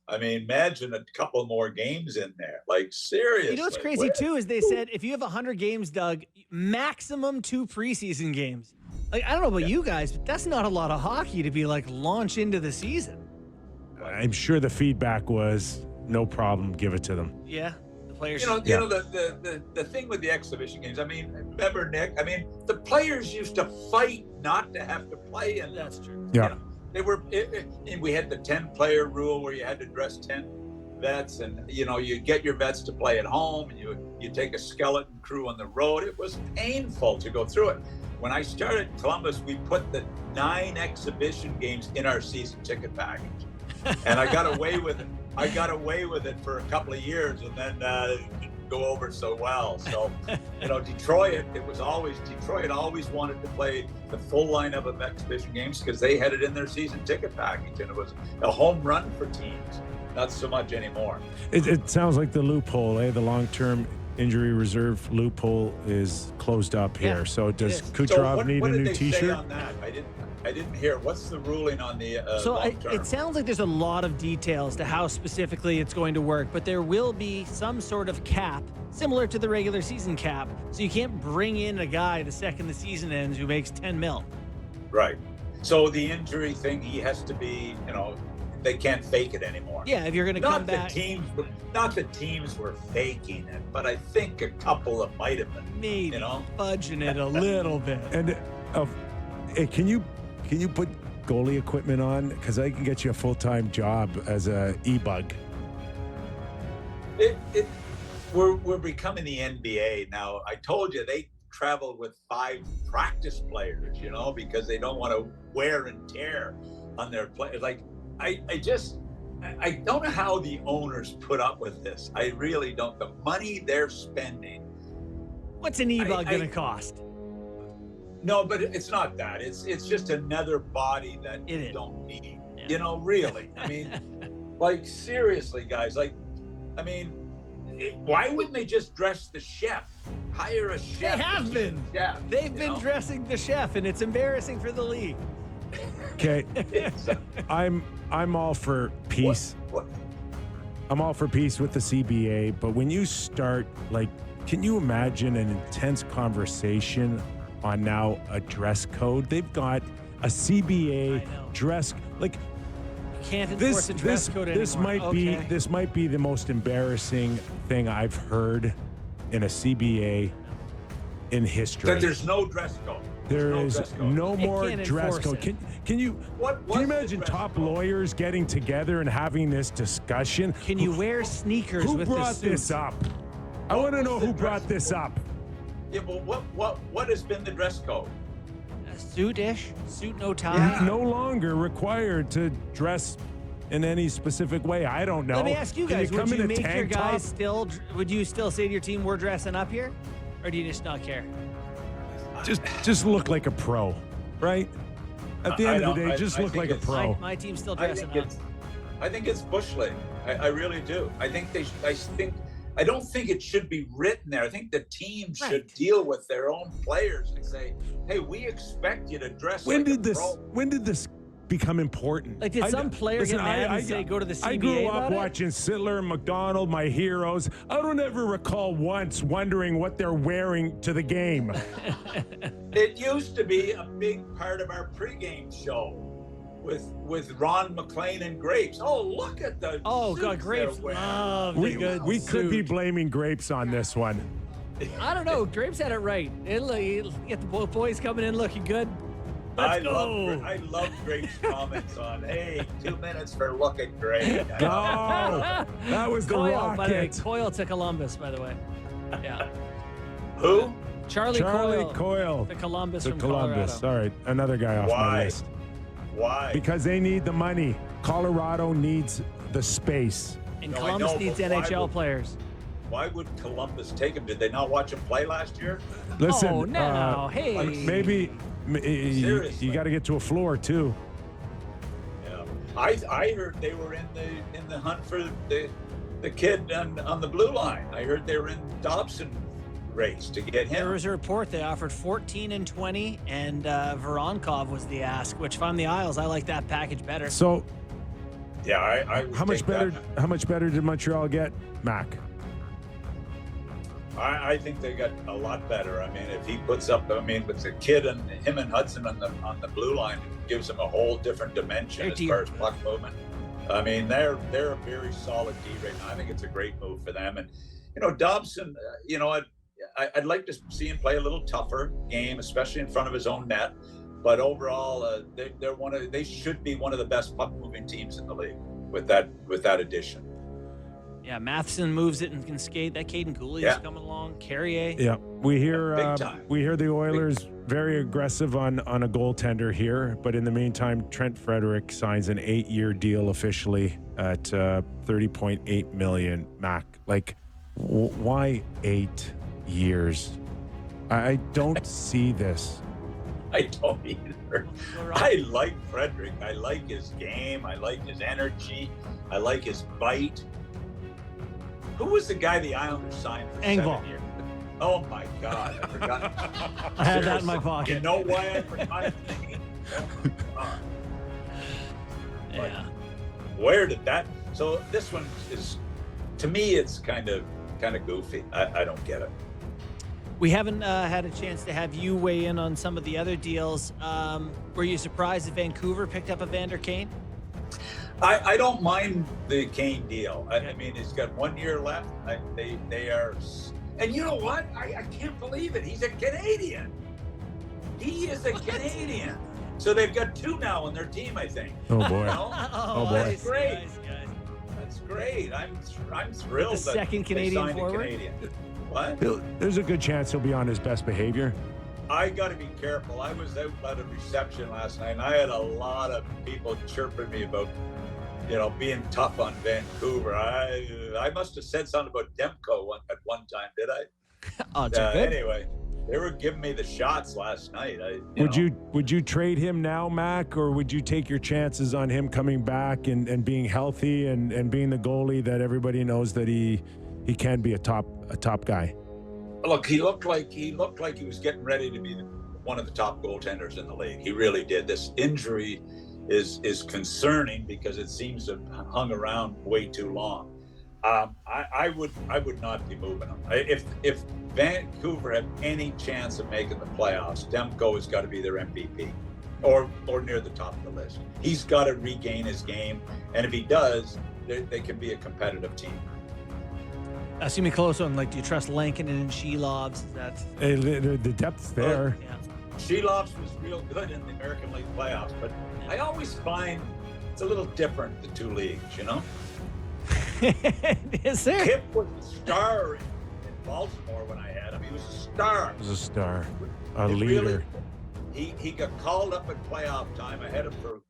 I mean, imagine a couple more games in there. Like, You know what's seriously. crazy too is they said if you have 100 games, Doug, maximum 2 preseason games. Like I don't know about you guys, but that's not a lot of hockey to be like launch into the season. I'm sure the feedback was no problem. Give it to them. Yeah, the players. You know the thing with the exhibition games. I mean, remember, Nick? I mean, the players used to fight not to have to play in them. That's true. Yeah. You know, they were. And we had the 10-player rule where you had to dress 10 vets, and you get your vets to play at home, and you take a skeleton crew on the road. It was painful to go through it. When I started Columbus, we put the 9 exhibition games in our season ticket package, and I got away with it. I got away with it for a couple of years, and then it didn't go over so well. So, Detroit always wanted to play the full lineup of exhibition games because they had it in their season ticket package, and it was a home run for teams. Not so much anymore. It sounds like the loophole, the long-term injury reserve loophole is closed up here. Yeah, so does Kucherov So need a new What did they say T-shirt? on that? I didn't hear. What's the ruling on the long-term? It sounds like there's a lot of details to how specifically it's going to work, but there will be some sort of cap similar to the regular season cap. So you can't bring in a guy the second the season ends who makes 10 mil. Right. So the injury thing, he has to be, they can't fake it anymore. Yeah, if you're going to come back. Not the teams were faking it, but I think a couple of might have been. Maybe fudging it a little bit. And hey, can you put goalie equipment on? Because I can get you a full-time job as a e-bug. We're becoming the NBA now. I told you they travel with 5 practice players, because they don't want to wear and tear on their players. Like I don't know how the owners put up with this. I really don't. The money they're spending. What's an e-bug going to cost? No, but it's not that. It's just another body that you don't need. Yeah. Really. I mean, like seriously, guys. Like, I mean, why wouldn't they just dress the chef? Hire a chef. They have been. Yeah. They've been dressing the chef, and it's embarrassing for the league. Okay, I'm all for peace. What? I'm all for peace with the CBA, but when you start, like, can you imagine an intense conversation on now a dress code? They've got a CBA dress, like, you can't enforce a dress code anymore. This might be the most embarrassing thing I've heard in a CBA in history. That there's no dress code. There is no more dress code. Can you imagine top lawyers getting together and having this discussion? Can you wear sneakers with the suit? Who brought this up? I want to know who brought this up. Yeah, but what has been the dress code? A suit-ish, suit no tie. Yeah. No longer required to dress in any specific way. I don't know. Let me ask you guys: would you make your guys top? still? Would you still say to your team, "We're dressing up here," or do you just not care? Just look like a pro, right? At the end of the day, just look like a pro. My team's still dressing up. I think it's bush league. I really do. I don't think it should be written there. I think the team should deal with their own players and say, "Hey, we expect you to dress like a pro." When did this become important? Like, did some player get mad and say, "Go to the CBA"? I grew up watching Sittler and McDonald, my heroes. I don't ever recall once wondering what they're wearing to the game. It used to be a big part of our pregame show with Ron McLean and Grapes. Oh, look at the God, Grapes love the good We suit. could be blaming Grapes on this one. I don't know. Grapes had it right. He'll get the both boys coming in looking good. Let's go. I love Grapes' comments on, "Hey, 2 minutes for looking great." Oh, that was the Coyle, by the way. rocket. Coyle to Columbus, by the way. Yeah. Who? Charlie Coyle. To Columbus To from Columbus. Colorado. All right, another guy off my list. Why? Because they need the money. Colorado needs the space. And Columbus needs NHL players. Why would Columbus take him? Did they not watch him play last year? Listen, hey. maybe you got to get to a floor too. Yeah, I heard they were in the hunt for the kid on the blue line. I heard they were in Dobson race to get him. There was a report they offered 14 and 20, and Voronkov was the ask. Which, if I'm the Isles, I like that package better. So, Yeah, I would How much take better? that. How much better did Montreal get, Mac? I think they got a lot better. I mean, if he puts up, I mean, with the kid and him and Hudson on the blue line, it gives them a whole different dimension as far as puck movement. I mean, they're a very solid D right now. I think it's a great move for them. And Dobson, I'd like to see him play a little tougher game, especially in front of his own net. But overall, they should be one of the best puck moving teams in the league with that addition. Yeah, Matheson moves it and can skate. That Caden Cooley is coming along. Carrier. Yeah, we hear big time. we hear the Oilers very aggressive on a goaltender here, but in the meantime, Trent Frederick signs an 8-year deal officially at $30.8 million. Mac, like, why 8 years? I don't see this. I don't either. I like Frederick. I like his game. I like his energy. I like his bite. Who was the guy the Islanders signed for Engvall. 7 years? Oh my God, I forgot. I had that in my pocket. You know why I forgot his name? Oh my God. Yeah. Where did that? So this one is, to me, it's kind of goofy. I don't get it. We haven't had a chance to have you weigh in on some of the other deals. Were you surprised that Vancouver picked up Evander Kane? I don't mind the Kane deal. I mean, he's got 1 year left. They are, and you know what? I can't believe it. He's a Canadian. He is a Canadian. So they've got 2 now on their team, I think. Oh boy. Oh boy. That's great. Nice, guys. That's great. I'm thrilled. The second that Canadian they signed forward? a Canadian. What? There's a good chance he'll be on his best behavior. I got to be careful. I was out at a reception last night, and I had a lot of people chirping me about, being tough on Vancouver. I must have said something about Demko at one time, did I? Odds are good. Anyway, they were giving me the shots last night. Would you trade him now, Mac, or would you take your chances on him coming back and being healthy and being the goalie that everybody knows that he can be a top guy? Look, he looked like he was getting ready to be one of the top goaltenders in the league. He really did. This injury is concerning because it seems to have hung around way too long. I would not be moving him. If Vancouver had any chance of making the playoffs, Demko has got to be their MVP or near the top of the list. He's got to regain his game, and if he does, they can be a competitive team. Ask me close on, do you trust Lankinen and Shelovs? The depth's there. Yeah. Shelovs was real good in the American League playoffs, but I always find it's a little different, the 2 leagues, Is there? Kip was a star in Baltimore when I had him. He was a star. He was a star, a leader. He got called up at playoff time. I had him for